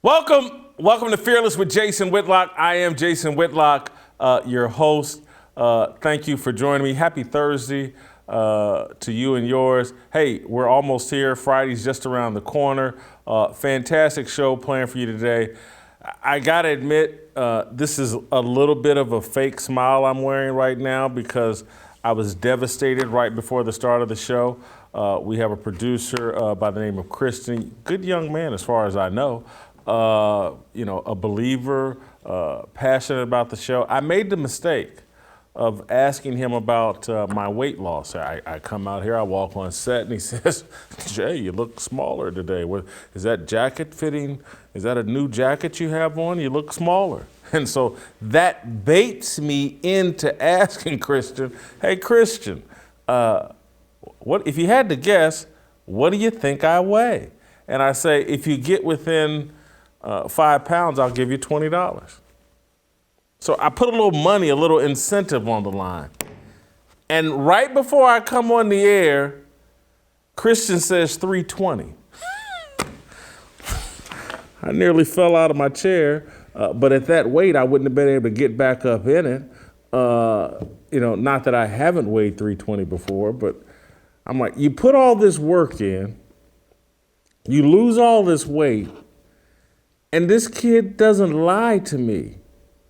Welcome to Fearless with Jason Whitlock. I am Jason Whitlock, your host. Thank you for joining me. Happy Thursday to you and yours. Hey, we're almost here. Friday's just around the corner. Fantastic show planned for you today. I gotta admit, this is a little bit of a fake smile I'm wearing right now because I was devastated right before the start of the show. We have a producer by the name of Christian, good young man as far as I know. A believer, passionate about the show. I made the mistake of asking him about my weight loss. I come out here, I walk on set, and he says, "Jay, you look smaller today. Is that jacket fitting? Is that a new jacket you have on? You look smaller." And so that baits me into asking Christian, "Hey, Christian, what if you had to guess, what do you think I weigh?" And I say, if you get within 5 pounds, I'll give you $20. So I put a little money, a little incentive on the line. And right before I come on the air, Christian says 320. I nearly fell out of my chair, but at that weight, I wouldn't have been able to get back up in it. Not that I haven't weighed 320 before, but I'm like, you put all this work in, you lose all this weight, and this kid doesn't lie to me.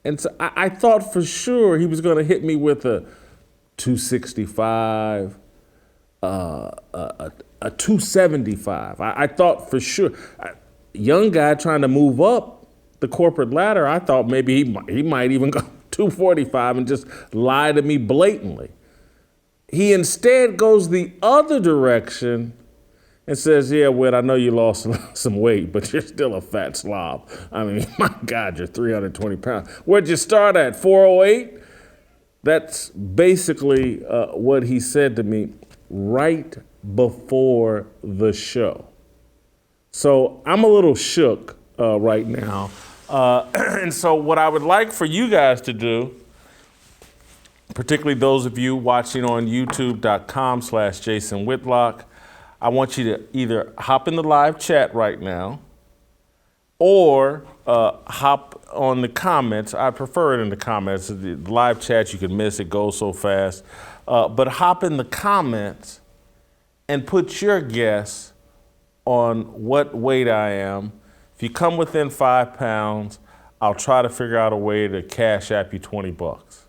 And so I thought for sure he was going to hit me with a 265, a 275. I thought for sure. Young guy trying to move up the corporate ladder, I thought maybe he might even go 245 and just lie to me blatantly. He instead goes the other direction and says, "Yeah, Whit, I know you lost some weight, but you're still a fat slob. I mean, my God, you're 320 pounds. Where'd you start at, 408? That's basically what he said to me right before the show. So I'm a little shook right now. And so what I would like for you guys to do, particularly those of you watching on youtube.com/Jason Whitlock, I want you to either hop in the live chat right now or hop on the comments. I prefer it in the comments. The live chat, you can miss, it goes so fast. But hop in the comments and put your guess on what weight I am. If you come within 5 pounds, I'll try to figure out a way to cash app you $20.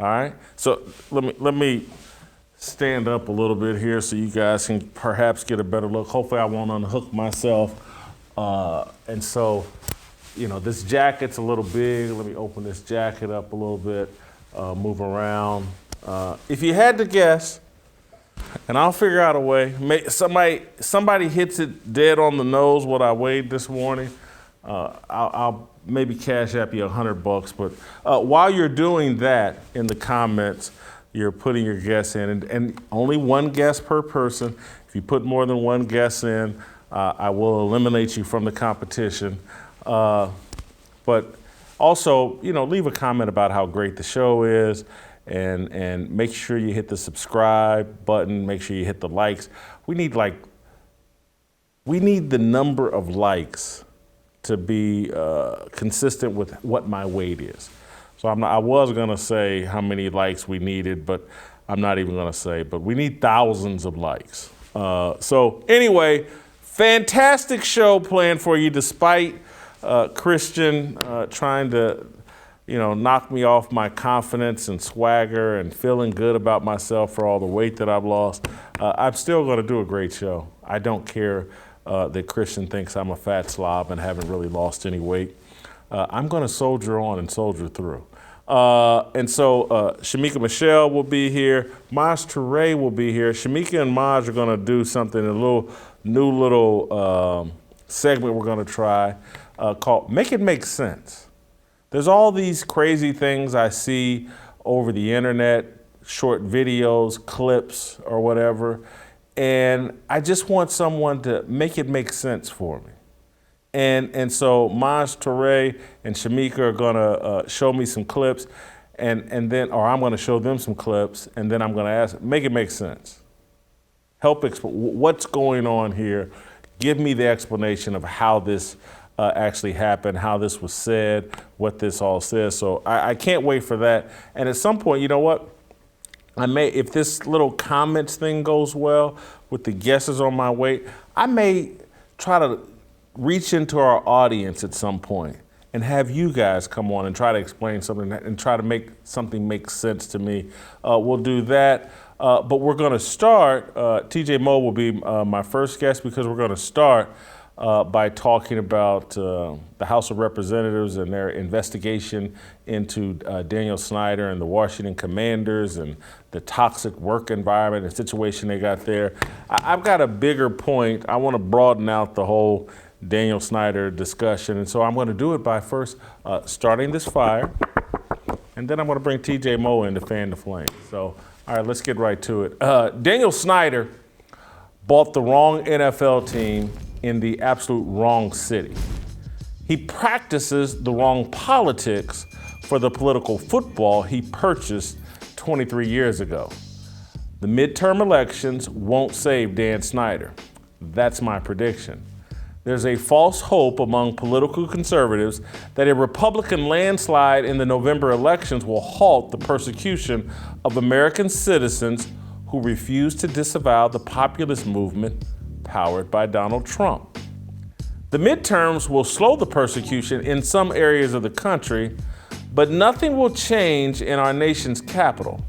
All right? So let me stand up a little bit here so you guys can perhaps get a better look. Hopefully I won't unhook myself. And so, this jacket's a little big. Let me open this jacket up a little bit, move around. If you had to guess, and I'll figure out a way, somebody hits it dead on the nose what I weighed this morning, I'll maybe cash app you $100. But while you're doing that in the comments, you're putting your guess in, and only one guess per person. If you put more than one guess in, I will eliminate you from the competition. But also, leave a comment about how great the show is, and make sure you hit the subscribe button. Make sure you hit the likes. We need the number of likes to be consistent with what my weight is. So I was gonna say how many likes we needed, but I'm not even gonna say, but we need thousands of likes. So anyway, fantastic show planned for you despite Christian trying to, knock me off my confidence and swagger and feeling good about myself for all the weight that I've lost. I'm still gonna do a great show. I don't care that Christian thinks I'm a fat slob and haven't really lost any weight. I'm gonna soldier on and soldier through. And so Shemeka Michelle will be here. Toure will be here. Shemeka and Maj are gonna do something, a new little segment we're gonna try called Make It Make Sense. There's all these crazy things I see over the internet, short videos, clips, or whatever, and I just want someone to make it make sense for me. And so Maj, Toure, and Shemeka are gonna show me some clips, and then, or I'm gonna show them some clips, and then I'm gonna ask, make it make sense. Help explain what's going on here. Give me the explanation of how this actually happened, how this was said, what this all says. So I can't wait for that. And at some point, you know what? If this little comments thing goes well with the guesses on my weight, I may try to reach into our audience at some point and have you guys come on and try to explain something and try to make something make sense to me. We'll do that. But we're going to start, TJ Moe will be my first guest, because we're going to start by talking about the House of Representatives and their investigation into Daniel Snyder and the Washington Commanders and the toxic work environment and situation they got there. I've got a bigger point. I want to broaden out the whole Daniel Snyder discussion, and so I'm going to do it by first starting this fire, and then I'm going to bring TJ Moe in to fan the flame. So, all right, let's get right to it. Daniel Snyder bought the wrong NFL team in the absolute wrong city. He practices the wrong politics for the political football he purchased 23 years ago. The midterm elections won't save Dan Snyder. That's my prediction. There's a false hope among political conservatives that a Republican landslide in the November elections will halt the persecution of American citizens who refuse to disavow the populist movement powered by Donald Trump. The midterms will slow the persecution in some areas of the country, but nothing will change in our nation's capital.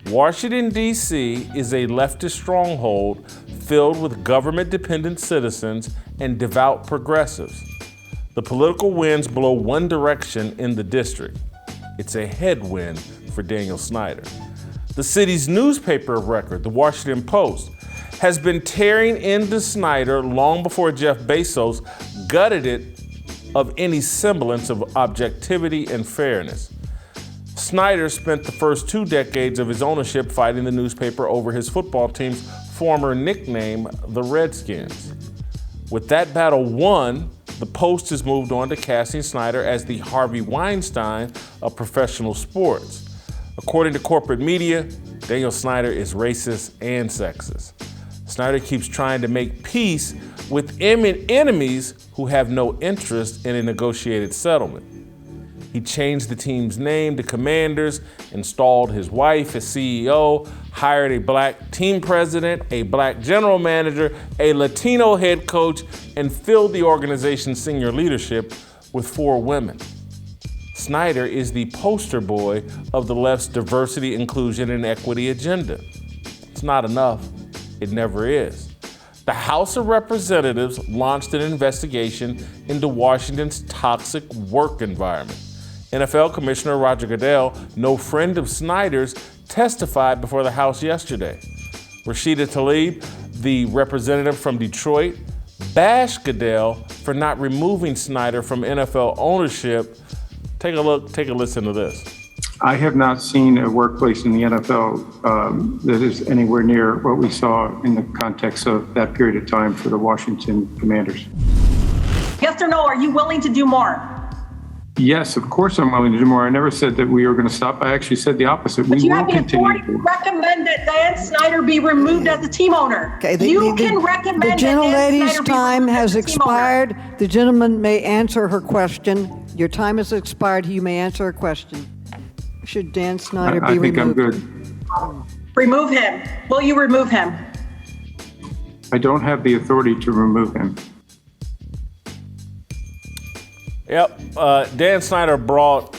Washington, D.C. is a leftist stronghold filled with government-dependent citizens and devout progressives. The political winds blow one direction in the district. It's a headwind for Daniel Snyder. The city's newspaper of record, the Washington Post, has been tearing into Snyder long before Jeff Bezos gutted it of any semblance of objectivity and fairness. Snyder spent the first 2 decades of his ownership fighting the newspaper over his football team's former nickname, the Redskins. With that battle won, the Post has moved on to casting Snyder as the Harvey Weinstein of professional sports. According to corporate media, Daniel Snyder is racist and sexist. Snyder keeps trying to make peace with enemies who have no interest in a negotiated settlement. He changed the team's name to Commanders, installed his wife as CEO, hired a black team president, a black general manager, a Latino head coach, and filled the organization's senior leadership with 4 women. Snyder is the poster boy of the left's diversity, inclusion, and equity agenda. It's not enough. It never is. The House of Representatives launched an investigation into Washington's toxic work environment. NFL Commissioner Roger Goodell, no friend of Snyder's, testified before the House yesterday. Rashida Tlaib, the representative from Detroit, bashed Goodell for not removing Snyder from NFL ownership. Take a listen to this. I have not seen a workplace in the NFL that is anywhere near what we saw in the context of that period of time for the Washington Commanders. Yes or no, are you willing to do more? Yes, of course I'm willing to do more. I never said that we were going to stop. I actually said the opposite. But we you will have the continue. authority to recommend that Dan Snyder be removed as a team owner. Okay, You can recommend the that Dan gentlelady's Snyder be time removed has as a team owner. expired. The gentleman may answer her question. Your time has expired. You may answer her question. Should Dan Snyder I be think I'm removed? good. Remove him. Will you remove him? I don't have the authority to remove him. Yep, Dan Snyder bought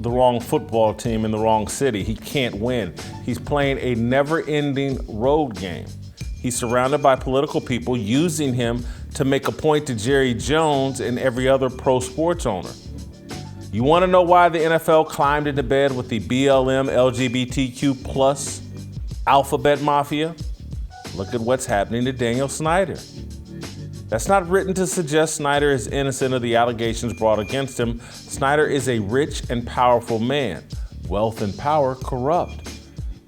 the wrong football team in the wrong city. He can't win. He's playing a never-ending road game. He's surrounded by political people using him to make a point to Jerry Jones and every other pro sports owner. You want to know why the NFL climbed into bed with the BLM-LGBTQ plus alphabet mafia? Look at what's happening to Daniel Snyder. That's not written to suggest Snyder is innocent of the allegations brought against him. Snyder is a rich and powerful man. Wealth and power corrupt.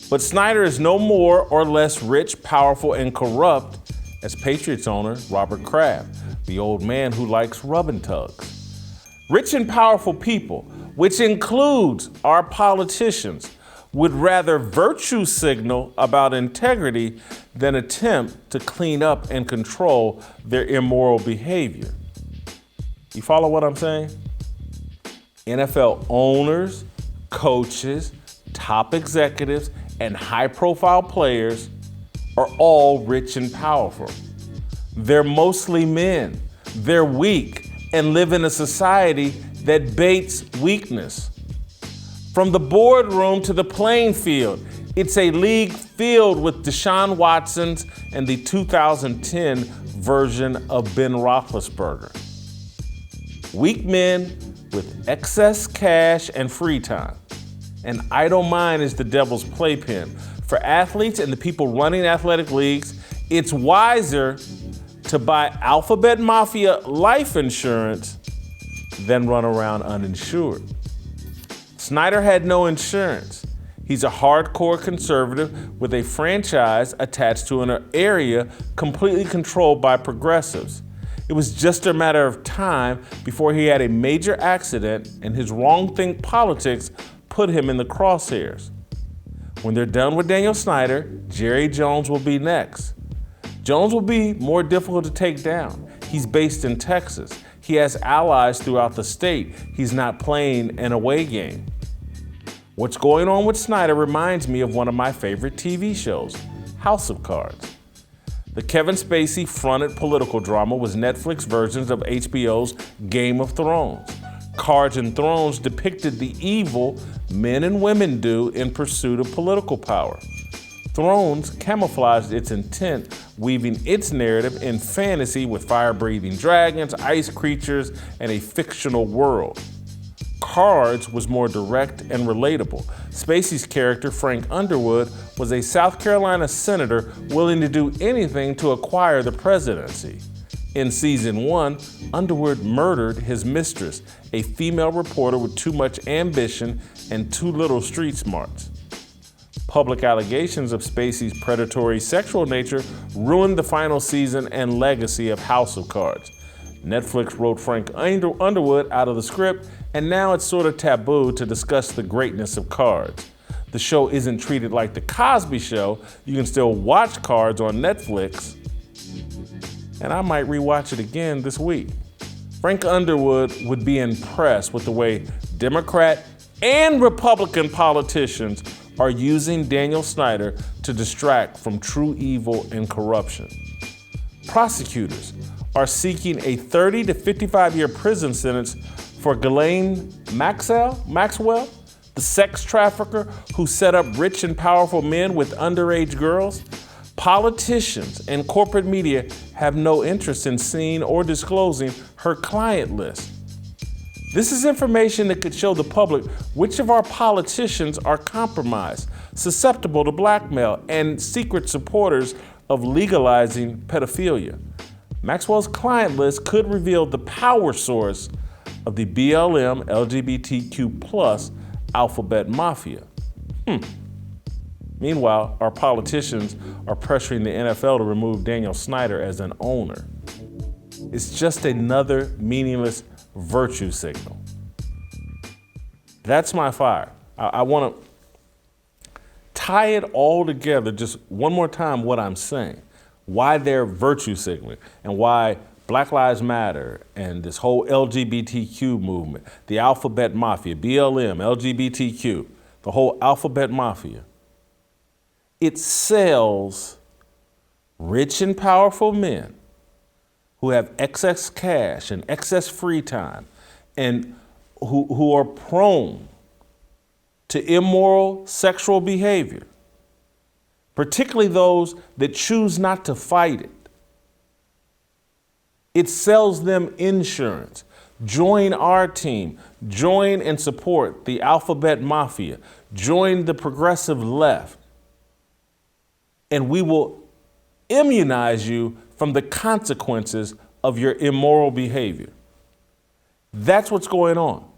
But Snyder is no more or less rich, powerful, and corrupt as Patriots owner Robert Kraft, the old man who likes rub and tugs. Rich and powerful people, which includes our politicians, would rather virtue signal about integrity than attempt to clean up and control their immoral behavior. You follow what I'm saying? NFL owners, coaches, top executives, and high-profile players are all rich and powerful. They're mostly men. They're weak and live in a society that baits weakness. From the boardroom to the playing field, it's a league filled with Deshaun Watsons and the 2010 version of Ben Roethlisberger. Weak men with excess cash and free time. An idle mind is the devil's playpen. For athletes and the people running athletic leagues, it's wiser to buy Alphabet Mafia life insurance than run around uninsured. Snyder had no insurance. He's a hardcore conservative with a franchise attached to an area completely controlled by progressives. It was just a matter of time before he had a major accident and his wrong-think politics put him in the crosshairs. When they're done with Daniel Snyder, Jerry Jones will be next. Jones will be more difficult to take down. He's based in Texas. He has allies throughout the state. He's not playing an away game. What's going on with Snyder reminds me of one of my favorite TV shows, House of Cards. The Kevin Spacey fronted political drama was Netflix versions of HBO's Game of Thrones. Cards and Thrones depicted the evil men and women do in pursuit of political power. Thrones camouflaged its intent, weaving its narrative in fantasy with fire-breathing dragons, ice creatures, and a fictional world. Cards was more direct and relatable. Spacey's character, Frank Underwood, was a South Carolina senator willing to do anything to acquire the presidency. In season 1, Underwood murdered his mistress, a female reporter with too much ambition and too little street smarts. Public allegations of Spacey's predatory sexual nature ruined the final season and legacy of House of Cards. Netflix wrote Frank Underwood out of the script, and now it's sort of taboo to discuss the greatness of Cards. The show isn't treated like The Cosby Show. You can still watch Cards on Netflix, and I might rewatch it again this week. Frank Underwood would be impressed with the way Democrat and Republican politicians are using Daniel Snyder to distract from true evil and corruption. Prosecutors are seeking a 30 to 55-year prison sentence for Ghislaine Maxwell, the sex trafficker who set up rich and powerful men with underage girls. Politicians and corporate media have no interest in seeing or disclosing her client list. This is information that could show the public which of our politicians are compromised, susceptible to blackmail, and secret supporters of legalizing pedophilia. Maxwell's client list could reveal the power source of the BLM-LGBTQ+ alphabet mafia. Meanwhile, our politicians are pressuring the NFL to remove Daniel Snyder as an owner. It's just another meaningless virtue signal. That's my fire. I want to tie it all together just one more time what I'm saying. Why they're virtue signaling and why Black Lives Matter and this whole LGBTQ movement, the alphabet mafia, BLM, LGBTQ, the whole alphabet mafia, it sells rich and powerful men who have excess cash and excess free time and who are prone to immoral sexual behavior, particularly those that choose not to fight it. It sells them insurance. Join our team. Join and support the alphabet mafia. Join the progressive left. And we will immunize you from the consequences of your immoral behavior. That's what's going on.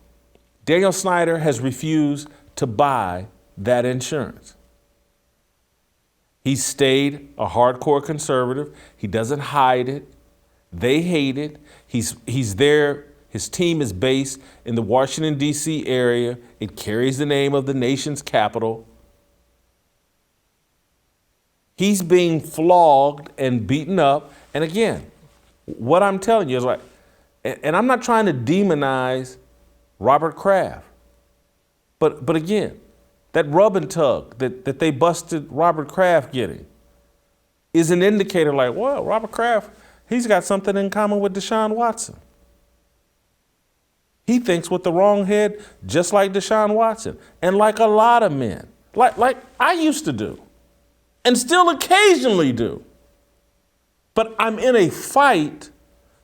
Daniel Snyder has refused to buy that insurance. He stayed a hardcore conservative. He doesn't hide it. They hate it. He's there. His team is based in the Washington, D.C. area. It carries the name of the nation's capital. He's being flogged and beaten up. And again, what I'm telling you is like, And I'm not trying to demonize Robert Kraft. But again, that rub and tug that they busted Robert Kraft getting is an indicator like, well, Robert Kraft, he's got something in common with Deshaun Watson. He thinks with the wrong head, just like Deshaun Watson, and like a lot of men, like I used to do, and still occasionally do. But I'm in a fight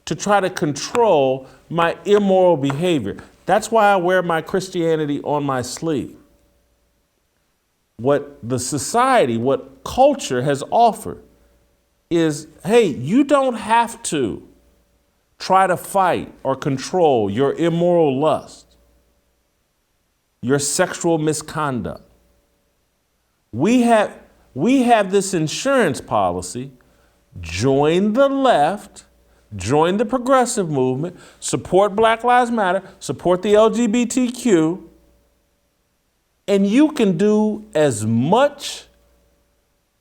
to try to control my immoral behavior. That's why I wear my Christianity on my sleeve. What the society, what culture has offered is, hey, you don't have to try to fight or control your immoral lust, your sexual misconduct. We have this insurance policy. Join the left, join the progressive movement, support Black Lives Matter, support the LGBTQ, and you can do as much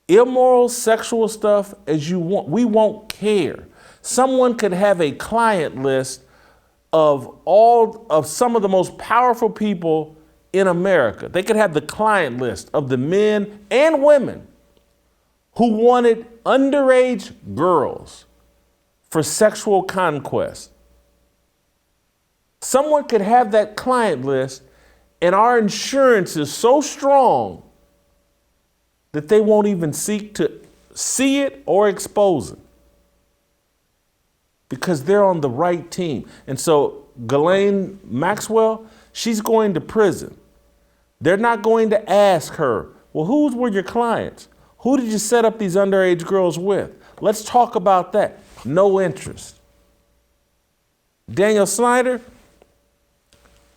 immoral sexual stuff as you want. We won't care. Someone could have a client list of some of the most powerful people in America. They could have the client list of the men and women who wanted underage girls for sexual conquest. Someone could have that client list, and our insurance is so strong that they won't even seek to see it or expose it because they're on the right team. And so Ghislaine Maxwell, she's going to prison. They're not going to ask her, well, who were your clients? Who did you set up these underage girls with? Let's talk about that. No interest. Daniel Snyder,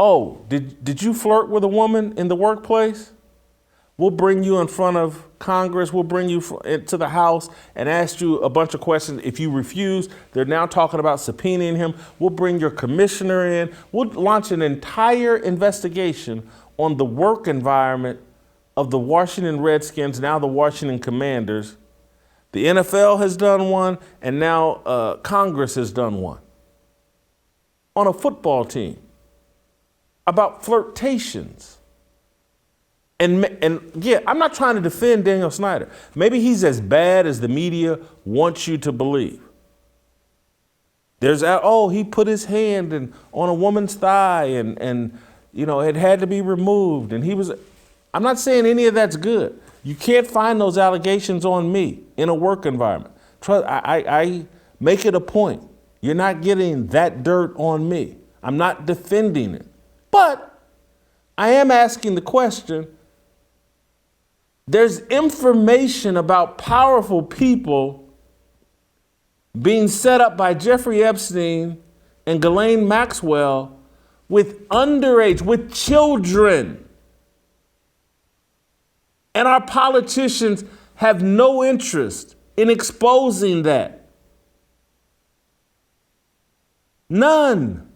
oh, did you flirt with a woman in the workplace? We'll bring you in front of Congress. We'll bring you to the House and ask you a bunch of questions. If you refuse, they're now talking about subpoenaing him. We'll bring your commissioner in. We'll launch an entire investigation on the work environment of the Washington Redskins, now the Washington Commanders. The NFL has done one, and now Congress has done one on a football team about flirtations. And yeah, I'm not trying to defend Daniel Snyder. Maybe he's as bad as the media wants you to believe. There's he put his hand on a woman's thigh and you know, it had to be removed. And I'm not saying any of that's good. You can't find those allegations on me in a work environment. I make it a point. You're not getting that dirt on me. I'm not defending it. But I am asking the question, there's information about powerful people being set up by Jeffrey Epstein and Ghislaine Maxwell with underage, with children. And our politicians have no interest in exposing that. None.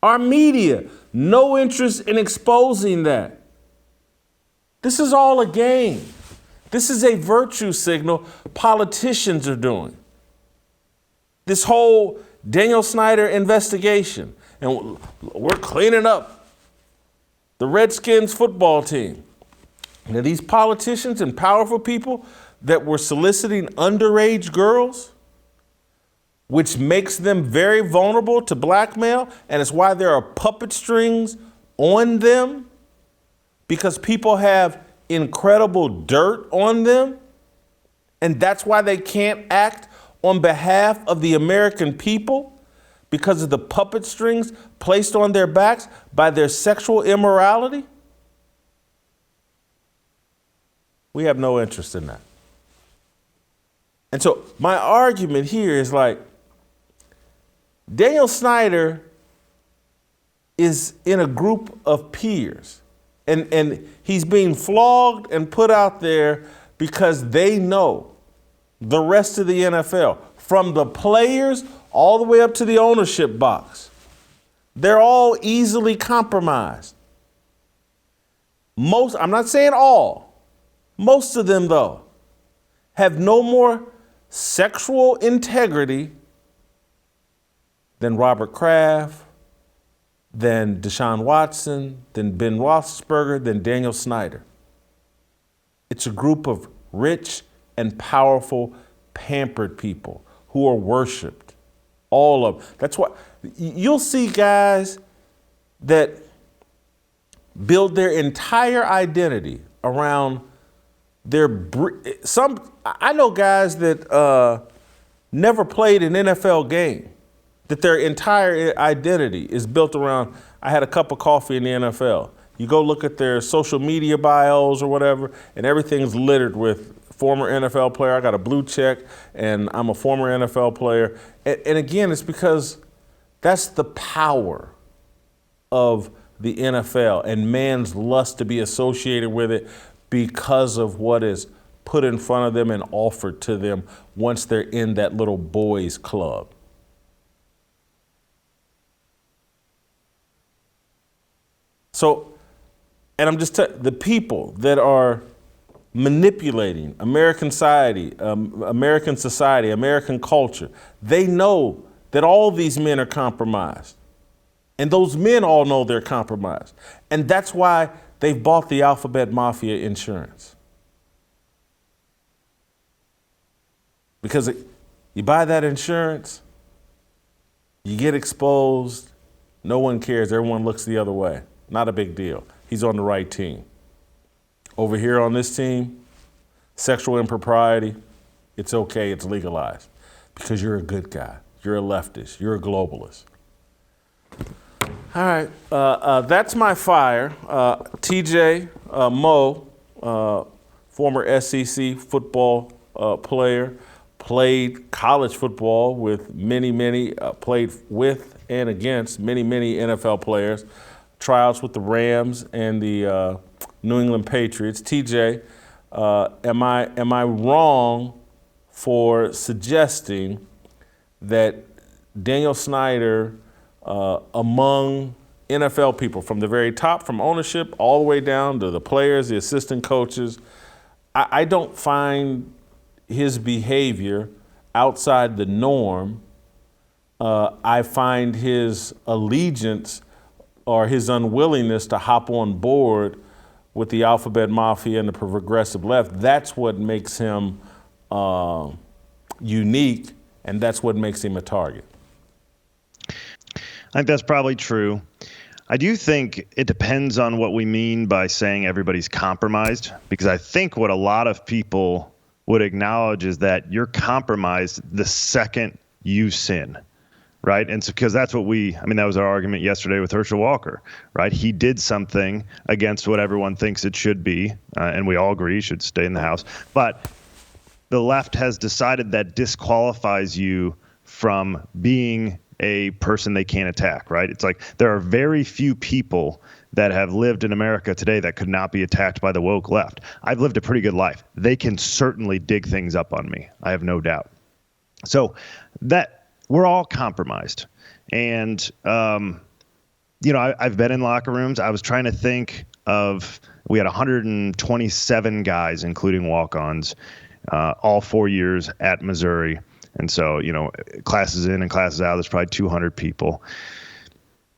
Our media, no interest in exposing that. This is all a game. This is a virtue signal politicians are doing. This whole Daniel Snyder investigation, and we're cleaning up the Redskins football team. Now, these politicians and powerful people that were soliciting underage girls, which makes them very vulnerable to blackmail, and it's why there are puppet strings on them, because people have incredible dirt on them, and that's why they can't act on behalf of the American people, because of the puppet strings placed on their backs by their sexual immorality. We have no interest in that. And so my argument here is like, Daniel Snyder is in a group of peers, and he's being flogged and put out there because they know the rest of the NFL, from the players all the way up to the ownership box, they're all easily compromised. I'm not saying all, most of them though, have no more sexual integrity then Robert Kraft, then Deshaun Watson, then Ben Roethlisberger, then Daniel Snyder. It's a group of rich and powerful, pampered people who are worshiped. All of them. That's why you'll see guys that build their entire identity around I know guys that never played an NFL game, that their entire identity is built around, I had a cup of coffee in the NFL. You go look at their social media bios or whatever, and everything's littered with former NFL player. I got a blue check, and I'm a former NFL player. And again, it's because that's the power of the NFL and man's lust to be associated with it because of what is put in front of them and offered to them once they're in that little boys club. So, and I'm just the people that are manipulating American society, American culture, they know that all these men are compromised. And those men all know they're compromised. And that's why they've bought the Alphabet Mafia insurance. Because you buy that insurance, you get exposed, no one cares, everyone looks the other way. Not a big deal. He's on the right team. Over here on this team, sexual impropriety, it's okay, it's legalized. Because you're a good guy, you're a leftist, you're a globalist. All right, that's my fire. TJ Moe, former SEC football player, played college football with many, played with and against many NFL players, tryouts with the Rams and the New England Patriots. TJ, am I wrong for suggesting that Daniel Snyder, among NFL people from the very top, from ownership all the way down to the players, the assistant coaches, I don't find his behavior outside the norm. I find his allegiance or his unwillingness to hop on board with the Alphabet Mafia and the progressive left. That's what makes him unique, and that's what makes him a target. I think that's probably true. I do think it depends on what we mean by saying everybody's compromised, because I think what a lot of people would acknowledge is that you're compromised the second you sin, right? And so, because that's what that was our argument yesterday with Herschel Walker, right? He did something against what everyone thinks it should be, and we all agree he should stay in the House. But the left has decided that disqualifies you from being a person they can't attack, right? It's like there are very few people that have lived in America today that could not be attacked by the woke left. I've lived a pretty good life. They can certainly dig things up on me. I have no doubt. So we're all compromised. And, I've been in locker rooms. I was trying to think we had 127 guys, including walk-ons, all 4 years at Missouri. And so, classes in and classes out, there's probably 200 people,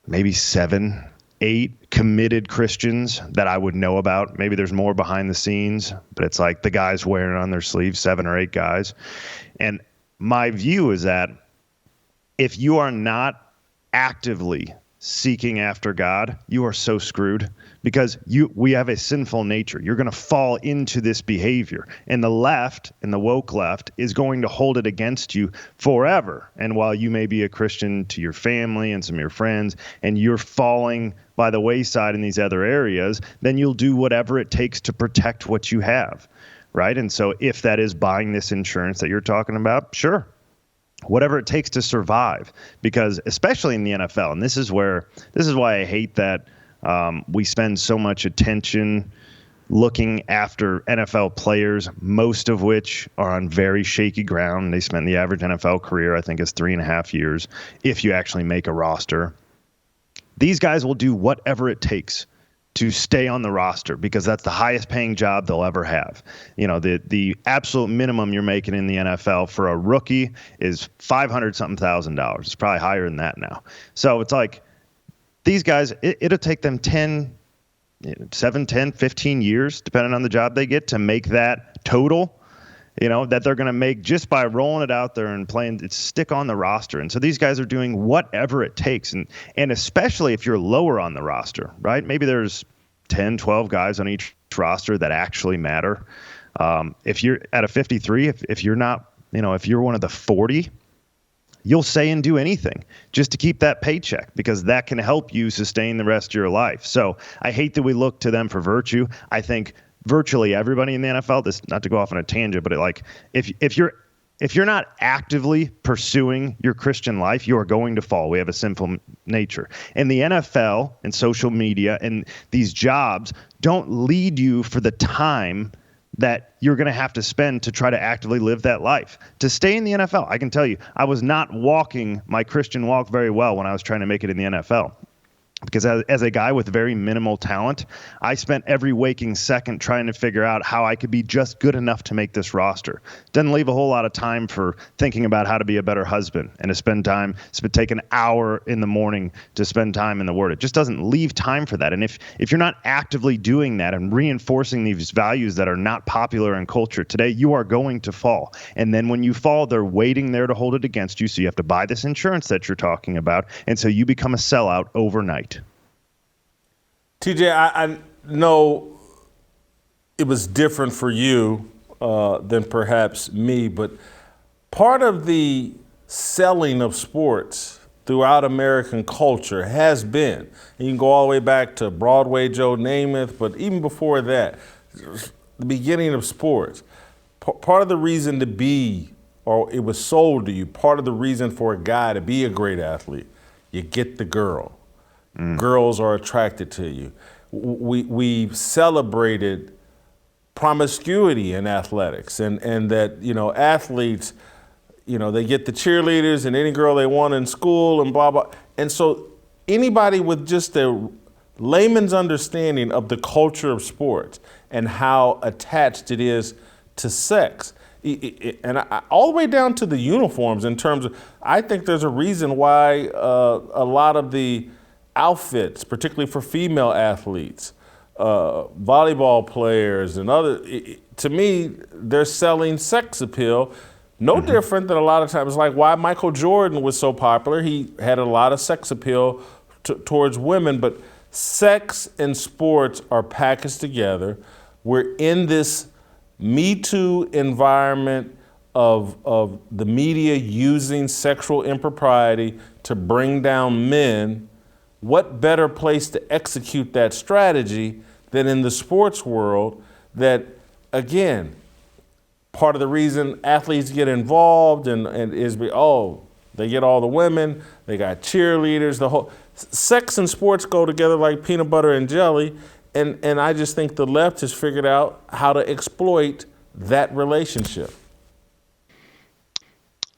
maybe 7, 8 committed Christians that I would know about. Maybe there's more behind the scenes, but it's like the guys wearing it on their sleeves, 7 or 8 guys. And my view is that if you are not actively seeking after God, you are so screwed, because we have a sinful nature. You're going to fall into this behavior, and the left and the woke left is going to hold it against you forever. And while you may be a Christian to your family and some of your friends, and you're falling by the wayside in these other areas, then you'll do whatever it takes to protect what you have, right? And so if that is buying this insurance that you're talking about, sure. Whatever it takes to survive, because especially in the NFL, and this is why I hate that we spend so much attention looking after NFL players, most of which are on very shaky ground. They spend the average NFL career, I think, is 3.5 years, if you actually make a roster. These guys will do whatever it takes to stay on the roster because that's the highest paying job they'll ever have. You know, the absolute minimum you're making in the NFL for a rookie is $500-something thousand. It's probably higher than that now. So it's like these guys, it'll take them 7, 10, 15 years, depending on the job they get, to make that total, you know, that they're going to make just by rolling it out there and playing it, stick on the roster. And so these guys are doing whatever it takes. And especially if you're lower on the roster, right? Maybe there's 10, 12 guys on each roster that actually matter. If you're at a 53, if you're not, you know, if you're one of the 40, you'll say and do anything just to keep that paycheck because that can help you sustain the rest of your life. So I hate that we look to them for virtue. I think virtually everybody in the NFL, this not to go off on a tangent, but if you're not actively pursuing your Christian life, you are going to fall. We have a sinful nature. And the NFL and social media and these jobs don't lead you for the time that you're going to have to spend to try to actively live that life. To stay in the NFL, I can tell you, I was not walking my Christian walk very well when I was trying to make it in the NFL. Because as a guy with very minimal talent, I spent every waking second trying to figure out how I could be just good enough to make this roster. Didn't leave a whole lot of time for thinking about how to be a better husband and to take an hour in the morning to spend time in the Word. It just doesn't leave time for that. And if you're not actively doing that and reinforcing these values that are not popular in culture today, you are going to fall. And then when you fall, they're waiting there to hold it against you. So you have to buy this insurance that you're talking about. And so you become a sellout overnight. TJ, I know it was different for you than perhaps me, but part of the selling of sports throughout American culture has been, and you can go all the way back to Broadway Joe Namath, but even before that, the beginning of sports, part of the reason to be, or it was sold to you, part of the reason for a guy to be a great athlete, you get the girl. Girls are attracted to you. We celebrated promiscuity in athletics and that, you know, athletes, you know, they get the cheerleaders and any girl they want in school and blah, blah. And so anybody with just a layman's understanding of the culture of sports and how attached it is to sex, all the way down to the uniforms in terms of, I think there's a reason why a lot of the outfits, particularly for female athletes, volleyball players and other, to me, they're selling sex appeal. No different than a lot of times, like why Michael Jordan was so popular. He had a lot of sex appeal towards women, but sex and sports are packaged together. We're in this Me Too environment of the media using sexual impropriety to bring down men. What better place to execute that strategy than in the sports world that, again, part of the reason athletes get involved and is, they get all the women, they got cheerleaders, the whole, sex and sports go together like peanut butter and jelly, and I just think the left has figured out how to exploit that relationship.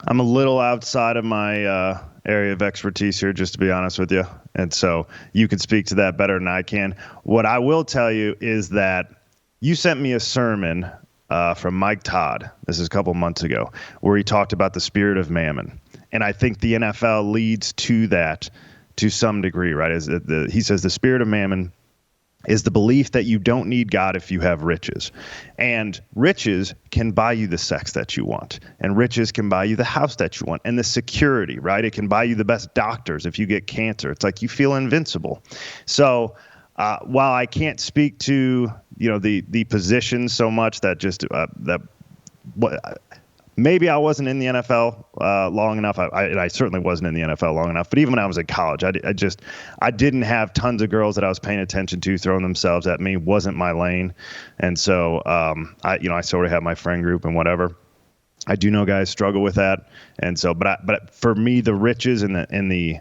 I'm a little outside of my area of expertise here, just to be honest with you. And so you can speak to that better than I can. What I will tell you is that you sent me a sermon from Mike Todd, this is a couple months ago, where he talked about the spirit of mammon. And I think the NFL leads to that to some degree, right? He says the spirit of mammon is the belief that you don't need God if you have riches. And riches can buy you the sex that you want. And riches can buy you the house that you want. And the security, right? It can buy you the best doctors if you get cancer. It's like you feel invincible. So while I can't speak to, you know, the position so much that just maybe I wasn't in the NFL long enough. I certainly wasn't in the NFL long enough. But even when I was in college, I didn't have tons of girls that I was paying attention to throwing themselves at me. Wasn't my lane, and so I sort of had my friend group and whatever. I do know guys struggle with that, and so but for me, the riches and the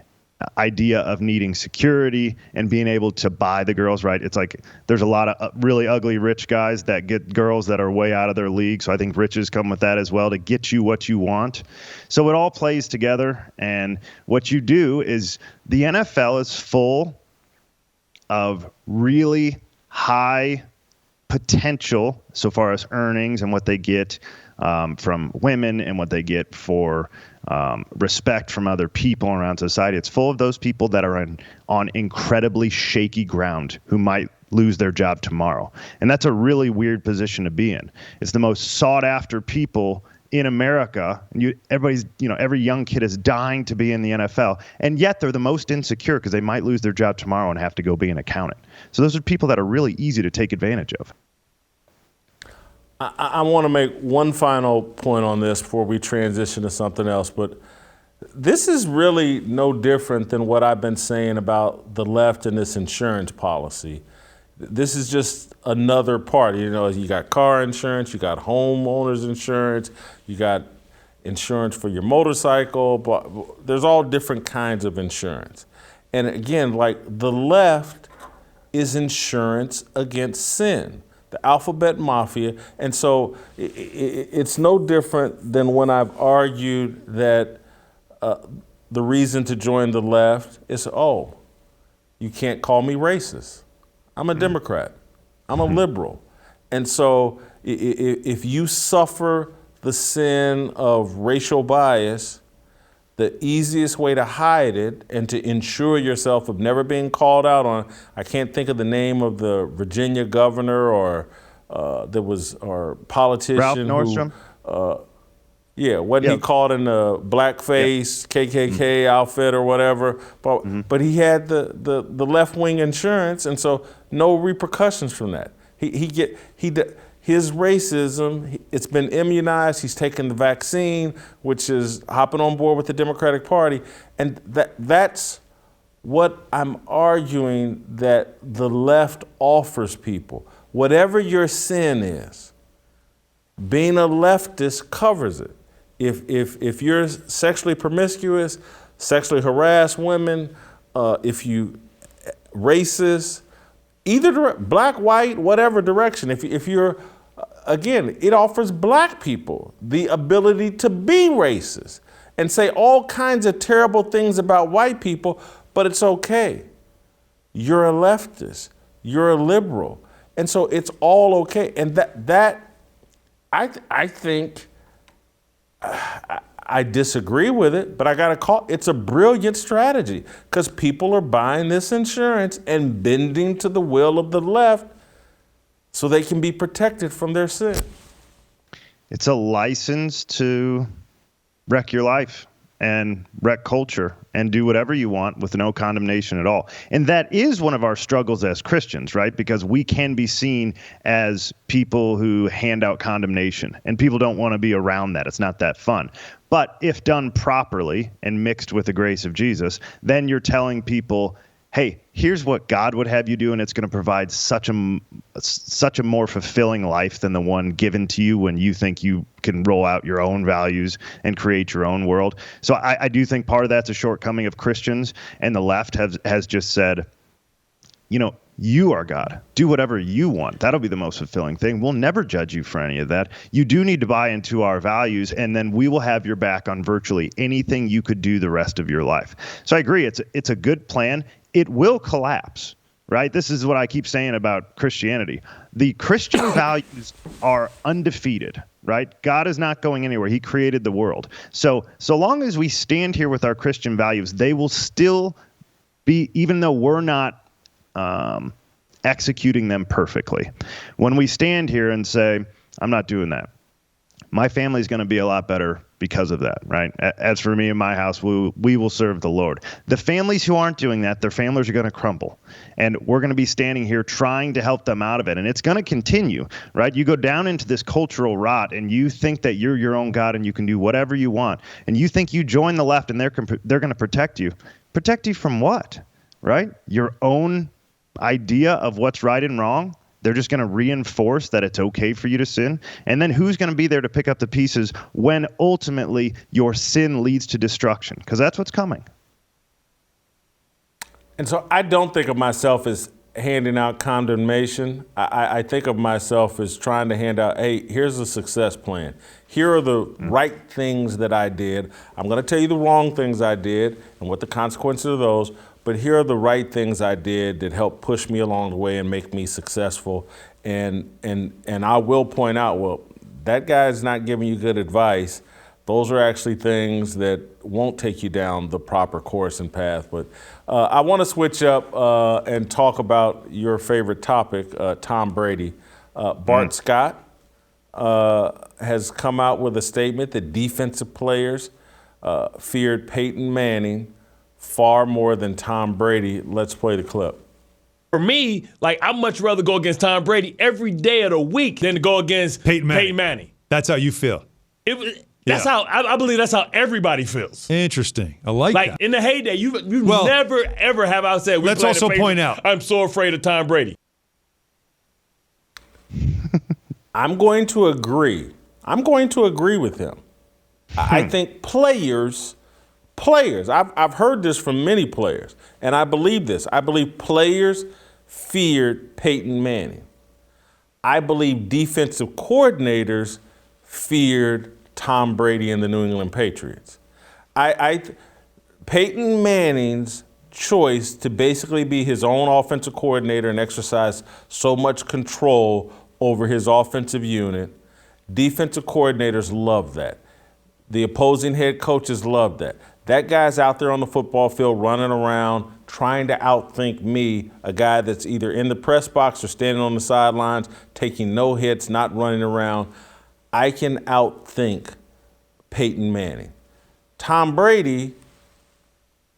idea of needing security and being able to buy the girls, right? It's like there's a lot of really ugly rich guys that get girls that are way out of their league. So I think riches come with that as well to get you what you want. So it all plays together. And what you do is the NFL is full of really high potential so far as earnings and what they get from women and what they get for respect from other people around society. It's full of those people that are on incredibly shaky ground who might lose their job tomorrow. And that's a really weird position to be in. It's the most sought after people in America. And every young kid is dying to be in the NFL. And yet they're the most insecure because they might lose their job tomorrow and have to go be an accountant. So those are people that are really easy to take advantage of. I want to make one final point on this before we transition to something else, but this is really no different than what I've been saying about the left and this insurance policy. This is just another part. You got car insurance, you got homeowners insurance, you got insurance for your motorcycle, but there's all different kinds of insurance. And again, like the left is insurance against sin. The alphabet mafia. And so it's no different than when I've argued that the reason to join the left is, you can't call me racist. I'm a Democrat. I'm a liberal. And so if you suffer the sin of racial bias, the easiest way to hide it and to ensure yourself of never being called out on, I can't think of the name of the Virginia governor or politician. Ralph Nordstrom? Wasn't he called in the blackface KKK outfit or whatever? But he had the left-wing insurance, and so no repercussions from that. His racism, it's been immunized, he's taken the vaccine, which is hopping on board with the Democratic Party. And that's what I'm arguing that the left offers people. Whatever your sin is, being a leftist covers it. If you're sexually promiscuous, sexually harass women, if you racist, either black, white, whatever direction, if you're again, it offers black people the ability to be racist and say all kinds of terrible things about white people, but it's okay. You're a leftist, you're a liberal. And so it's all okay. And I think, I disagree with it, but I gotta it's a brilliant strategy because people are buying this insurance and bending to the will of the left so they can be protected from their sin. It's a license to wreck your life and wreck culture and do whatever you want with no condemnation at all. And that is one of our struggles as Christians, right? Because we can be seen as people who hand out condemnation, and people don't want to be around that. It's not that fun. But if done properly and mixed with the grace of Jesus, then you're telling people, hey, here's what God would have you do, and it's going to provide such a more fulfilling life than the one given to you when you think you can roll out your own values and create your own world. So I do think part of that's a shortcoming of Christians, and the left has just said, you are God. Do whatever you want. That'll be the most fulfilling thing. We'll never judge you for any of that. You do need to buy into our values, and then we will have your back on virtually anything you could do the rest of your life. So I agree. It's a good plan. It will collapse, right? This is what I keep saying about Christianity. The Christian values are undefeated, right? God is not going anywhere. He created the world. So long as we stand here with our Christian values, they will still be, even though we're not executing them perfectly. When we stand here and say, I'm not doing that, my family's going to be a lot better because of that, right? As for me and my house, we will serve the Lord. The families who aren't doing that, their families are going to crumble. And we're going to be standing here trying to help them out of it. And it's going to continue, right? You go down into this cultural rot and you think that you're your own God and you can do whatever you want. And you think you join the left and they're going to protect you. Protect you from what, right? Your own idea of what's right and wrong. They're just going to reinforce that it's okay for you to sin. And then who's going to be there to pick up the pieces when ultimately your sin leads to destruction? Because that's what's coming. And so I don't think of myself as handing out condemnation. I think of myself as trying to hand out, hey, here's a success plan. Here are the right things that I did. I'm going to tell you the wrong things I did and what the consequences of those. but here are the right things I did that helped push me along the way and make me successful. And I will point out, well, that guy's not giving you good advice. Those are actually things that won't take you down the proper course and path. But I want to switch up and talk about your favorite topic, Tom Brady. Bart Scott has come out with a statement that defensive players feared Peyton Manning far more than Tom Brady. Let's play the clip. For me, like, I'd much rather go against Tom Brady every day of the week than to go against Peyton Manning. That's how you feel. That's how I believe that's how everybody feels. Interesting. I like that. In the heyday, you never ever have I said. Let's also point out, I'm so afraid of Tom Brady. I'm going to agree. With him. I think players. I've heard this from many players, and I believe this. I believe players feared Peyton Manning. I believe defensive coordinators feared Tom Brady and the New England Patriots. Peyton Manning's choice to basically be his own offensive coordinator and exercise so much control over his offensive unit, defensive coordinators love that. The opposing head coaches love that. That guy's out there on the football field running around trying to outthink me, a guy that's either in the press box or standing on the sidelines, taking no hits, not running around. I can outthink Peyton Manning. Tom Brady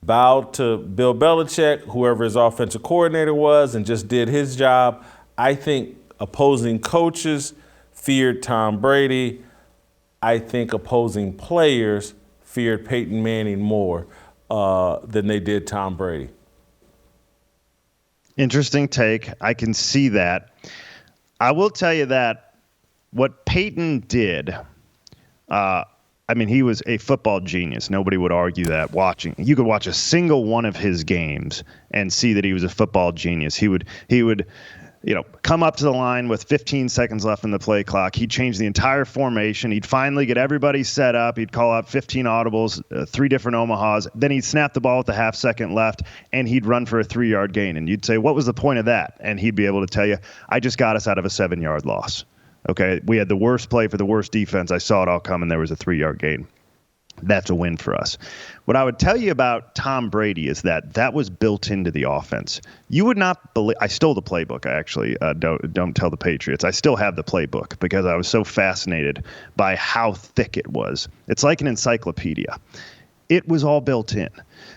bowed to Bill Belichick, whoever his offensive coordinator was, and just did his job. I think opposing coaches feared Tom Brady. I think opposing players feared Peyton Manning more than they did Tom Brady. Interesting take. I can see that. I will tell you that what Peyton did, he was a football genius. Nobody would argue that. You could watch a single one of his games and see that he was a football genius. He would come up to the line with 15 seconds left in the play clock. He'd change the entire formation. He'd finally get everybody set up. He'd call out 15 audibles, 3 different Omahas. Then he'd snap the ball with a half second left, and he'd run for a 3-yard gain. And you'd say, what was the point of that? And he'd be able to tell you, I just got us out of a 7-yard loss. Okay, we had the worst play for the worst defense. I saw it all come, and there was a 3-yard gain. That's a win for us. What I would tell you about Tom Brady is that was built into the offense. You would not believe. I stole the playbook. I actually don't tell the Patriots. I still have the playbook because I was so fascinated by how thick it was. It's like an encyclopedia. It was all built in.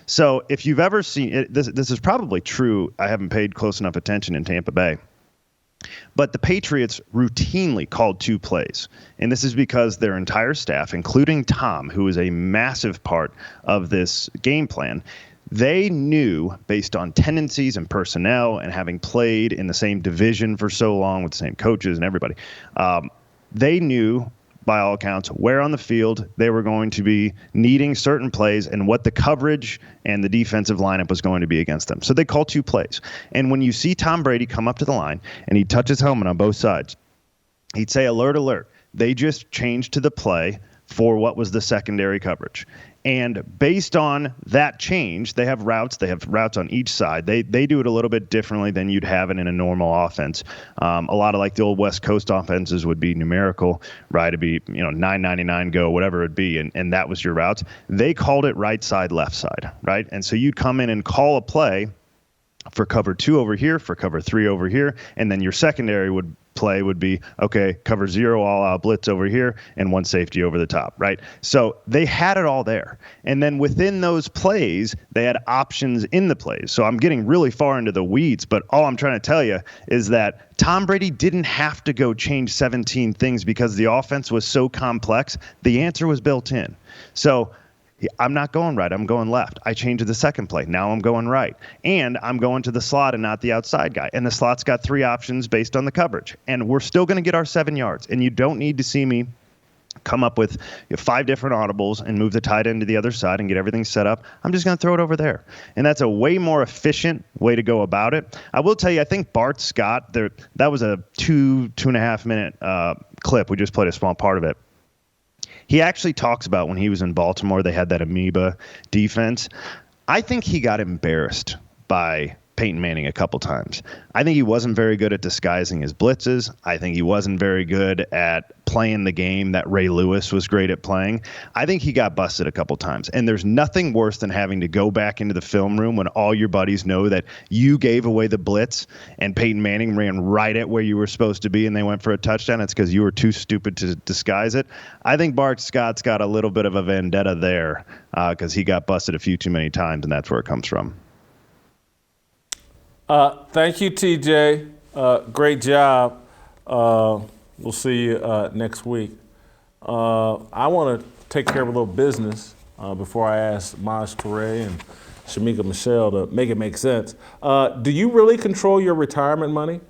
So if you've ever seen it, this is probably true. I haven't paid close enough attention in Tampa Bay. But the Patriots routinely called 2 plays. And this is because their entire staff, including Tom, who is a massive part of this game plan, they knew, based on tendencies and personnel and having played in the same division for so long with the same coaches and everybody, they knew, by all accounts, where on the field they were going to be needing certain plays and what the coverage and the defensive lineup was going to be against them. So they call 2 plays. And when you see Tom Brady come up to the line and he'd touch his helmet on both sides, he'd say, alert, alert. They just changed to the play for what was the secondary coverage. And based on that change, they have routes. They have routes on each side. They do it a little bit differently than you'd have it in a normal offense. A lot of like the old West Coast offenses would be numerical, right? It'd be 999 go, whatever it'd be, and that was your routes. They called it right side, left side, right? And so you'd come in and call a play for cover 2 over here, for cover 3 over here, and then your secondary would be, okay, cover 0 all out blitz over here and 1 safety over the top, right? So they had it all there. And then within those plays, they had options in the plays. So I'm getting really far into the weeds, but all I'm trying to tell you is that Tom Brady didn't have to go change 17 things because the offense was so complex. The answer was built in. So I'm not going right. I'm going left. I changed the second play. Now I'm going right. And I'm going to the slot and not the outside guy. And the slot's got 3 options based on the coverage. And we're still going to get our 7 yards. And you don't need to see me come up with 5 different audibles and move the tight end to the other side and get everything set up. I'm just going to throw it over there. And that's a way more efficient way to go about it. I will tell you, I think Bart Scott, that was a 2.5 minute clip. We just played a small part of it. He actually talks about when he was in Baltimore, they had that amoeba defense. I think he got embarrassed by Peyton Manning a couple times. I think he wasn't very good at disguising his blitzes. I think he wasn't very good at playing the game that Ray Lewis was great at playing. I think he got busted a couple times. And there's nothing worse than having to go back into the film room when all your buddies know that you gave away the blitz and Peyton Manning ran right at where you were supposed to be and they went for a touchdown. It's because you were too stupid to disguise it. I think Bart Scott's got a little bit of a vendetta there because he got busted a few too many times, and that's where it comes from. Thank you, TJ. Great job. We'll see you next week. I want to take care of a little business before I ask Maj Toure and Shemeka Michelle to make it make sense. Do you really control your retirement money?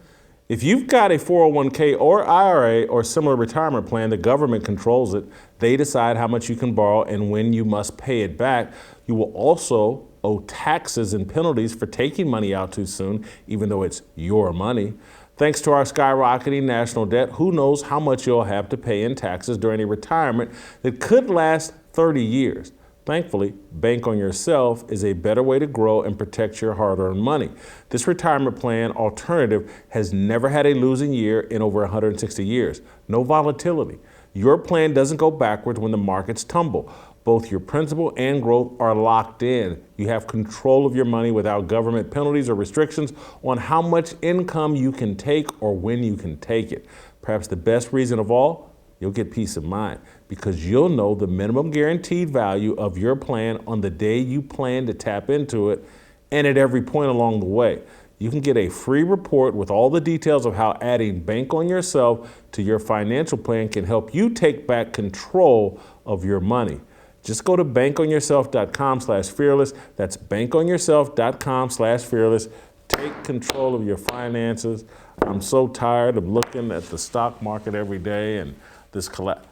If you've got a 401k or IRA or similar retirement plan, the government controls it. They decide how much you can borrow and when you must pay it back. You will also owe taxes and penalties for taking money out too soon, even though it's your money. Thanks to our skyrocketing national debt, who knows how much you'll have to pay in taxes during a retirement that could last 30 years. Thankfully, Bank on Yourself is a better way to grow and protect your hard-earned money. This retirement plan alternative has never had a losing year in over 160 years. No volatility. Your plan doesn't go backwards when the markets tumble. Both your principal and growth are locked in. You have control of your money without government penalties or restrictions on how much income you can take or when you can take it. Perhaps the best reason of all, you'll get peace of mind because you'll know the minimum guaranteed value of your plan on the day you plan to tap into it and at every point along the way. You can get a free report with all the details of how adding Bank on Yourself to your financial plan can help you take back control of your money. Just go to bankonyourself.com/fearless. That's bankonyourself.com/fearless. Take control of your finances. I'm so tired of looking at the stock market every day and this collapse.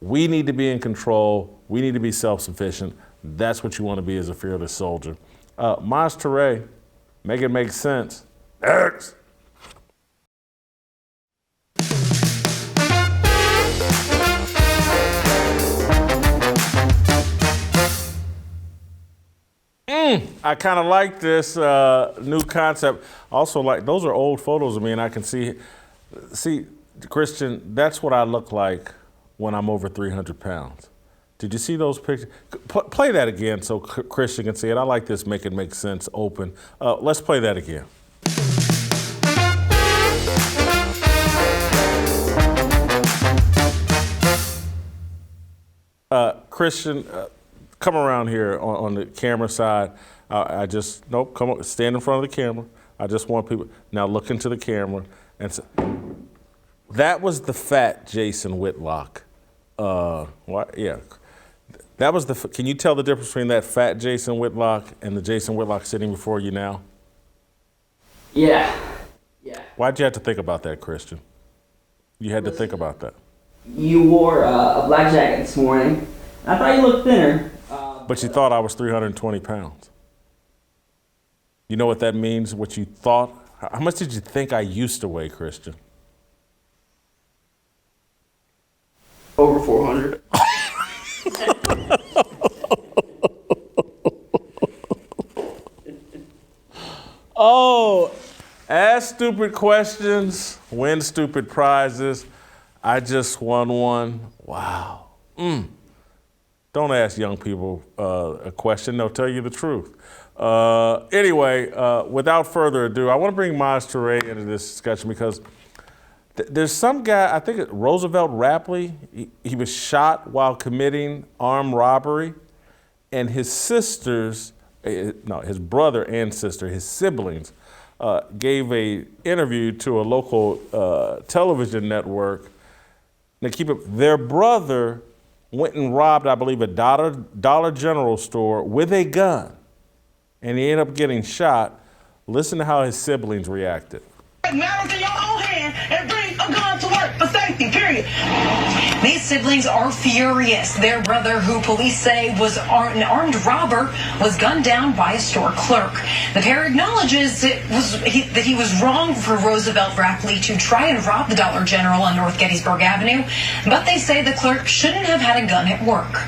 We need to be in control. We need to be self-sufficient. That's what you want to be as a fearless soldier. Maj Toure, make it make sense. Next. I kind of like this new concept. Also, like those are old photos of me, and I can see, Christian, that's what I look like when I'm over 300 pounds. Did you see those pictures? Play that again so Christian can see it. I like this make it make sense open. Let's play that again. Christian, come around here on the camera side. Come on, stand in front of the camera. I just want people, now look into the camera. And so, that was the fat Jason Whitlock. Yeah. That was can you tell the difference between that fat Jason Whitlock and the Jason Whitlock sitting before you now? Yeah. Why'd you have to think about that, Christian? You had to think about that. You wore a black jacket this morning. I thought you looked thinner. But you thought I was 320 pounds. You know what that means, what you thought? How much did you think I used to weigh, Christian? Over 400. Oh, ask stupid questions, win stupid prizes. I just won one. Wow. Don't ask young people a question. They'll tell you the truth. Anyway, without further ado, I want to bring Maj Toure into this discussion because there's some guy, I think Roosevelt Rapley, he was shot while committing armed robbery, and his brother and sister, his siblings, gave a interview to a local television network. Now keep it, their brother went and robbed, I believe, a Dollar General store with a gun, and he ended up getting shot. Listen to how his siblings reacted. Matters in your own hand and bring a gun to work for safety, period. These siblings are furious. Their brother, who police say was an armed robber, was gunned down by a store clerk. The pair acknowledges that he was wrong for Roosevelt Rapley to try and rob the Dollar General on North Gettysburg Avenue, but they say the clerk shouldn't have had a gun at work.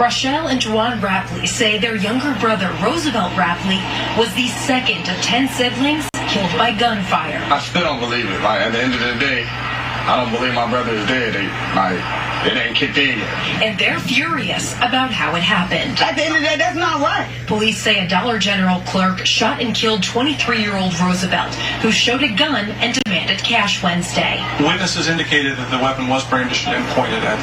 Rochelle and Juwan Rapley say their younger brother, Roosevelt Rapley, was the second of 10 siblings killed by gunfire. I still don't believe it. Like, at the end of the day, I don't believe my brother is dead. It ain't kicked in yet. And they're furious about how it happened. At the end of the day, that's not right. Police say a Dollar General clerk shot and killed 23-year-old Roosevelt, who showed a gun and demanded cash Wednesday. Witnesses indicated that the weapon was brandished and pointed at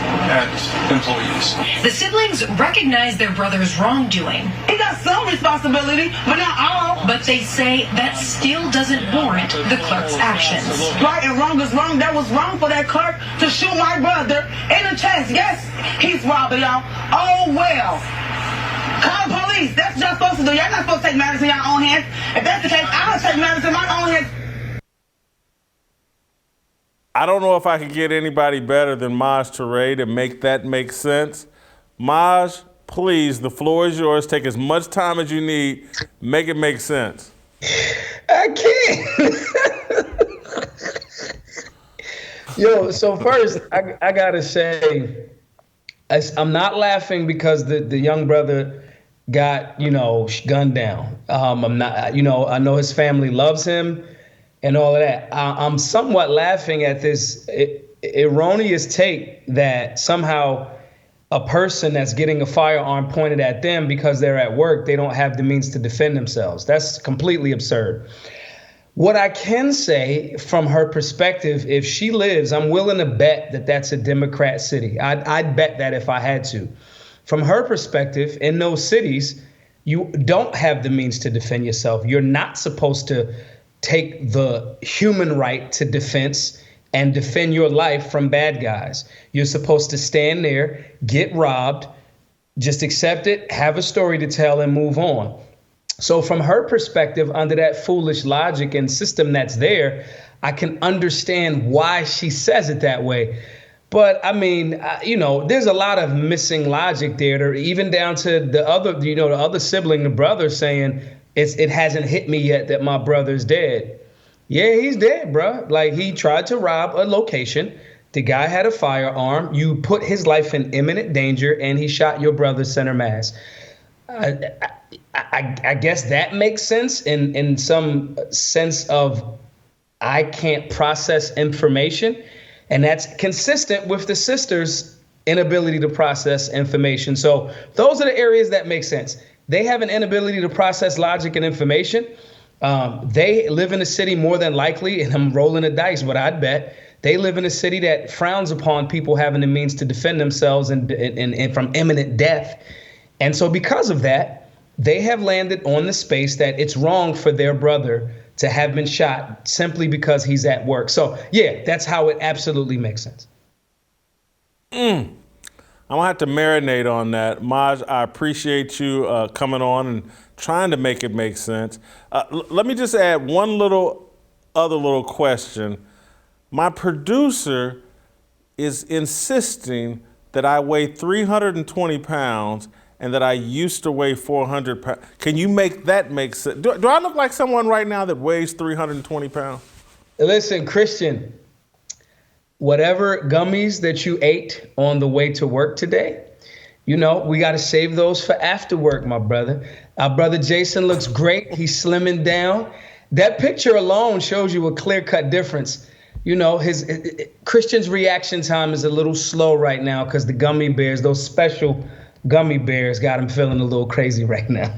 employees. The siblings recognize their brother's wrongdoing. He got some responsibility, but not all. But they say that still doesn't warrant the clerk's actions. Right and wrong is wrong. That was wrong for that clerk to shoot my brother in the chest. Yes, he's robbing y'all. Oh, well. Call the police. That's what y'all supposed to do. Y'all not supposed to take matters in your own hands. If that's the case, I'll take matters in my own hands. I don't know if I could get anybody better than Maj Toure to make that make sense. Maj, please, the floor is yours. Take as much time as you need. Make it make sense. I can't. Yo, so first, I gotta say, I'm not laughing because the young brother got, gunned down. I'm not, I know his family loves him and all of that. I'm somewhat laughing at this erroneous take that somehow a person that's getting a firearm pointed at them because they're at work, they don't have the means to defend themselves. That's completely absurd. What I can say from her perspective, if she lives, I'm willing to bet that that's a Democrat city. I'd bet that if I had to. From her perspective, in those cities, you don't have the means to defend yourself. You're not supposed to take the human right to defense and defend your life from bad guys. You're supposed to stand there, get robbed, just accept it, have a story to tell, and move on. So from her perspective, under that foolish logic and system that's there, I can understand why she says it that way. But I mean, there's a lot of missing logic there, even down to the other sibling, the brother, saying it hasn't hit me yet that my brother's dead. Yeah, he's dead, bro. Like, he tried to rob a location. The guy had a firearm. You put his life in imminent danger, and he shot your brother center mass. I guess that makes sense in some sense of I can't process information. And that's consistent with the sister's inability to process information. So those are the areas that make sense. They have an inability to process logic and information. They live in a city more than likely, and I'm rolling the dice, but I'd bet they live in a city that frowns upon people having the means to defend themselves and from imminent death. And so because of that, they have landed on the space that it's wrong for their brother to have been shot simply because he's at work. So, yeah, that's how it absolutely makes sense. I'm going to have to marinate on that. Maj, I appreciate you coming on and trying to make it make sense. Let me just add one other little question. My producer is insisting that I weigh 320 pounds and that I used to weigh 400 pounds. Can you make that make sense? Do I look like someone right now that weighs 320 pounds? Listen, Christian, whatever gummies that you ate on the way to work today, we got to save those for after work, my brother. Our brother Jason looks great. He's slimming down. That picture alone shows you a clear-cut difference. Christian's reaction time is a little slow right now because the gummy bears, those special gummy bears, got him feeling a little crazy right now.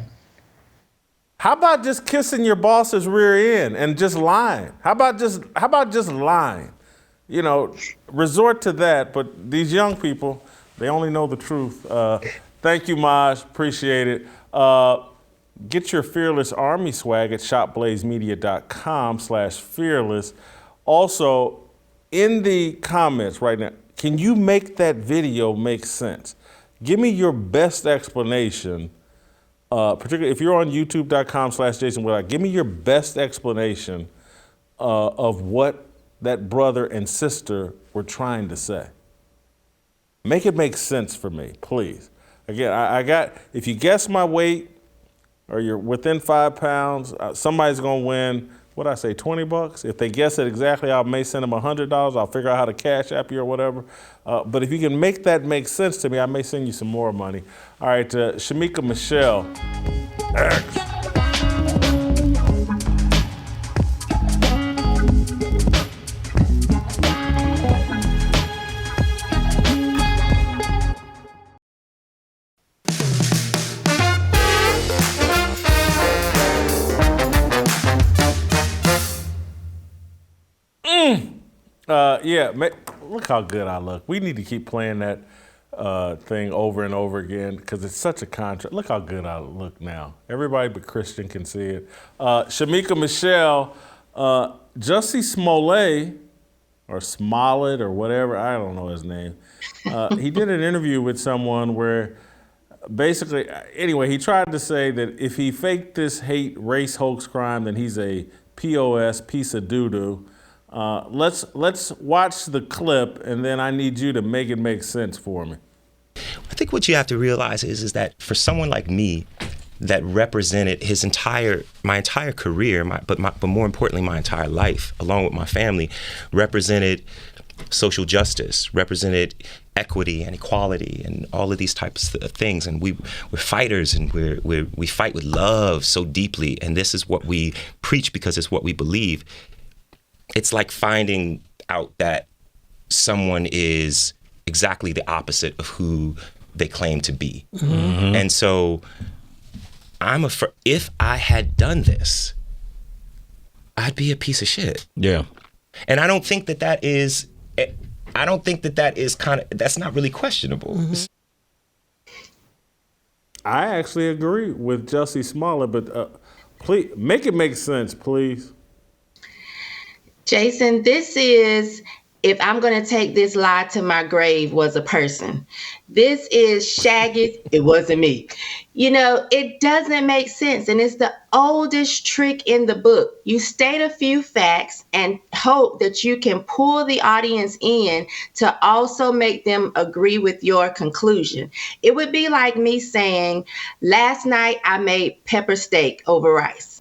How about just kissing your boss's rear end and just lying? How about just lying? Resort to that. But these young people, they only know the truth. Thank you, Maj. Appreciate it. Get your Fearless Army swag at shopblazemedia.com/fearless. Also, in the comments right now, can you make that video make sense? Give me your best explanation, particularly if you're on youtube.com/Jason Whitlock, give me your best explanation of what that brother and sister were trying to say. Make it make sense for me, please. Again, if you guess my weight or you're within 5 pounds, somebody's gonna win what I say, $20? If they guess it exactly, I may send them $100. I'll figure out how to cash app you or whatever. But if you can make that make sense to me, I may send you some more money. All right, Shemeka Michelle. Look how good I look. We need to keep playing that thing over and over again because it's such a contrast. Look how good I look now. Everybody but Christian can see it. Shemeka Michelle, Jussie Smollett, or Smollett or whatever, I don't know his name. He did an interview with someone where basically, anyway, he tried to say that if he faked this hate race hoax crime, then he's a POS, piece of doo-doo. Let's watch the clip, and then I need you to make it make sense for me. I think what you have to realize is that for someone like me, that represented my entire career, but more importantly, my entire life, along with my family, represented social justice, represented equity and equality, and all of these types of things. And we're fighters, and we fight with love so deeply. And this is what we preach because it's what we believe. It's like finding out that someone is exactly the opposite of who they claim to be. Mm-hmm. And so if I had done this, I'd be a piece of shit. Yeah. And I don't think that is that's not really questionable. Mm-hmm. I actually agree with Jussie Smollett, but please make it make sense, please. Jason, this is, if I'm going to take this lie to my grave, was a person. This is Shaggy, it wasn't me. You know, it doesn't make sense. And it's the oldest trick in the book. You state a few facts and hope that you can pull the audience in to also make them agree with your conclusion. It would be like me saying, last night I made pepper steak over rice.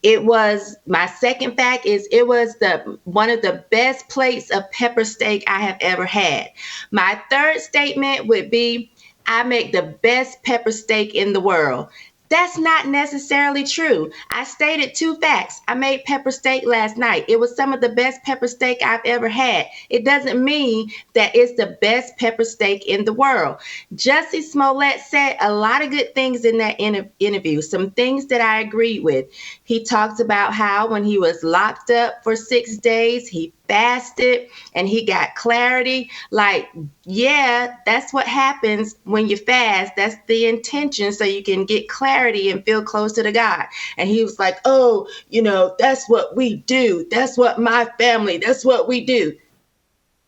It was, my second fact is, it was one of the best plates of pepper steak I have ever had. My third statement would be, I make the best pepper steak in the world. That's not necessarily true. I stated two facts. I made pepper steak last night. It was some of the best pepper steak I've ever had. It doesn't mean that it's the best pepper steak in the world. Jussie Smollett said a lot of good things in that interview, some things that I agreed with. He talked about how when he was locked up for 6 days, he fasted and he got clarity. Like, yeah, that's what happens when you fast. That's the intention, so you can get clarity and feel closer to God. And he was like, oh, you know, that's what we do. That's what my family, that's what we do.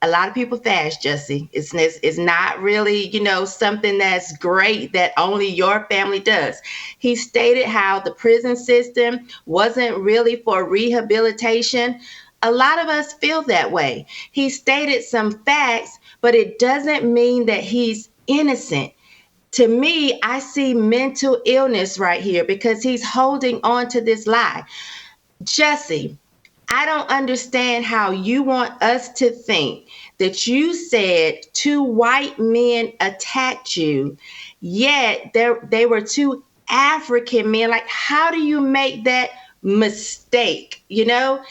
A lot of people fast, Jussie. It's not really, you know, something that's great that only your family does. He stated how the prison system wasn't really for rehabilitation. A lot of us feel that way. He stated some facts, but it doesn't mean that he's innocent. To me, I see mental illness right here because he's holding on to this lie. Jussie, I don't understand how you want us to think that you said 2 white men attacked you, yet they were 2 African men. Like, how do you make that mistake? You know,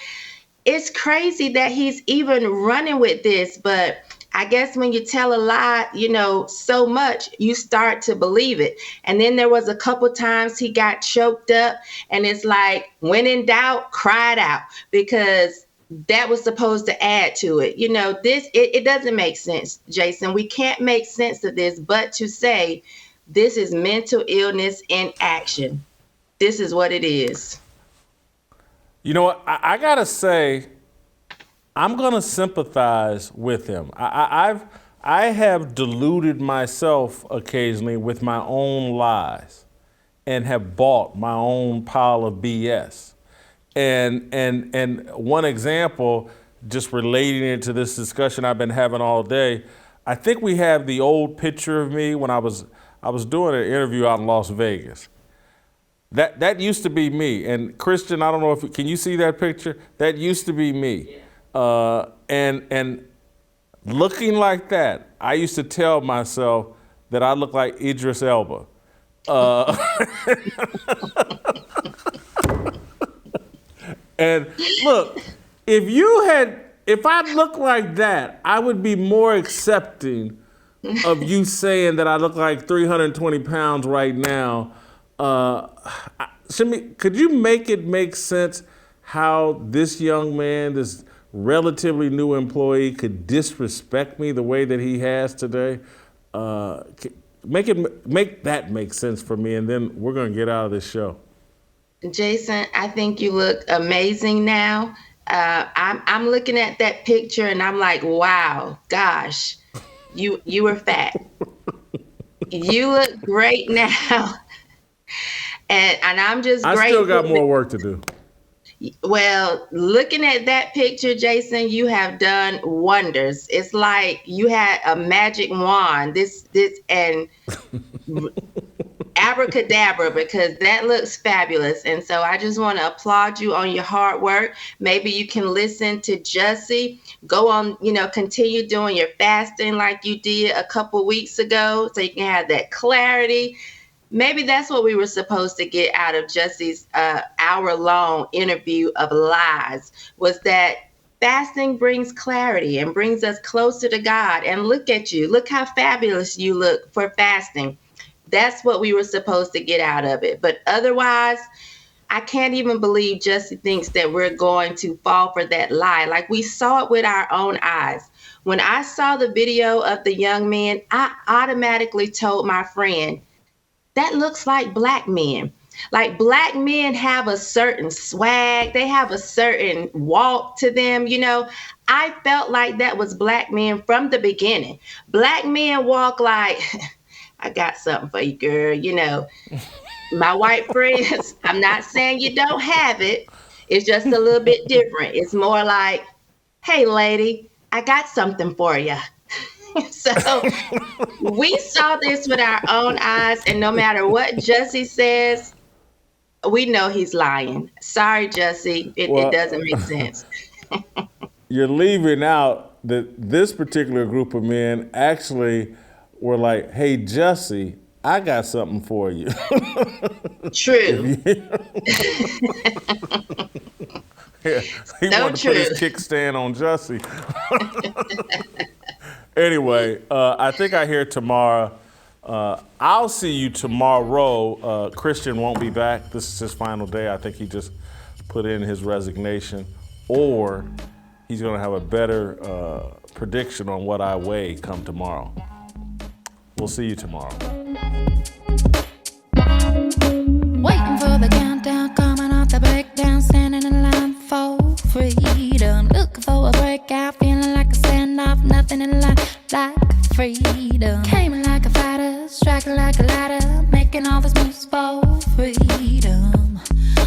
it's crazy that he's even running with this, but I guess when you tell a lie, you know, so much, you start to believe it. And then there was a couple times he got choked up, and it's like, when in doubt, cry it out, because that was supposed to add to it. You know, it doesn't make sense, Jason. We can't make sense of this, but to say this is mental illness in action. This is what it is. You know what? I gotta say, I'm gonna sympathize with him. I have deluded myself occasionally with my own lies, and have bought my own pile of BS. And one example, just relating it to this discussion I've been having all day, I think we have the old picture of me when I was doing an interview out in Las Vegas. That used to be me. And Christian, I don't know can you see that picture? That used to be me. And looking like that, I used to tell myself that I look like Idris Elba. And look, if I looked like that, I would be more accepting of you saying that I look like 320 pounds right now. Shemeka, could you make it make sense how this young man, this relatively new employee, could disrespect me the way that he has today? Make that make sense for me, and then we're gonna get out of this show. Jason, I think you look amazing now. I'm looking at that picture and I'm like, wow, gosh, you were fat. You look great now. And I'm just grateful. I still got more work to do. Well, looking at that picture, Jason, you have done wonders. It's like you had a magic wand. This and abracadabra, because that looks fabulous. And so I just want to applaud you on your hard work. Maybe you can listen to Jussie, go on, continue doing your fasting like you did a couple weeks ago, so you can have that clarity. Maybe that's what we were supposed to get out of Jussie's hour-long interview of lies, was that fasting brings clarity and brings us closer to God. And look at you. Look how fabulous you look for fasting. That's what we were supposed to get out of it. But otherwise, I can't even believe Jussie thinks that we're going to fall for that lie. Like, we saw it with our own eyes. When I saw the video of the young man, I automatically told my friend, that looks like black men. Like, black men have a certain swag. They have a certain walk to them. I felt like that was black men from the beginning. Black men walk like, I got something for you, girl. My white friends, I'm not saying you don't have it. It's just a little bit different. It's more like, hey, lady, I got something for you. So we saw this with our own eyes, and no matter what Jussie says, we know he's lying. Sorry, Jussie, it doesn't make sense. You're leaving out that this particular group of men actually were like, hey, Jussie, I got something for you. True. He wanted to put his kickstand on Jussie. Anyway, I think I hear tomorrow. I'll see you tomorrow. Christian won't be back. This is his final day. I think he just put in his resignation, or he's going to have a better prediction on what I weigh come tomorrow. We'll see you tomorrow. Waiting for the countdown, coming off the breakdown, standing in line for freedom. Looking for a breakout, feeling like a standoff, nothing in life like freedom. Came like a fighter, striking like a ladder, making all these moves for freedom.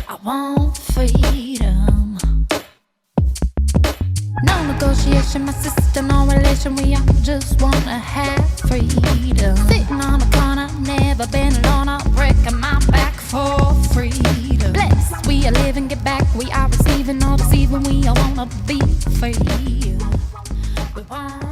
I want freedom. No negotiation, my sister, no relation. We all just wanna have freedom. Sitting on the corner, never been alone. I'm breaking my back for freedom. Blessed, we are living, get back. We are receiving, all deceiving. We all wanna be free. We want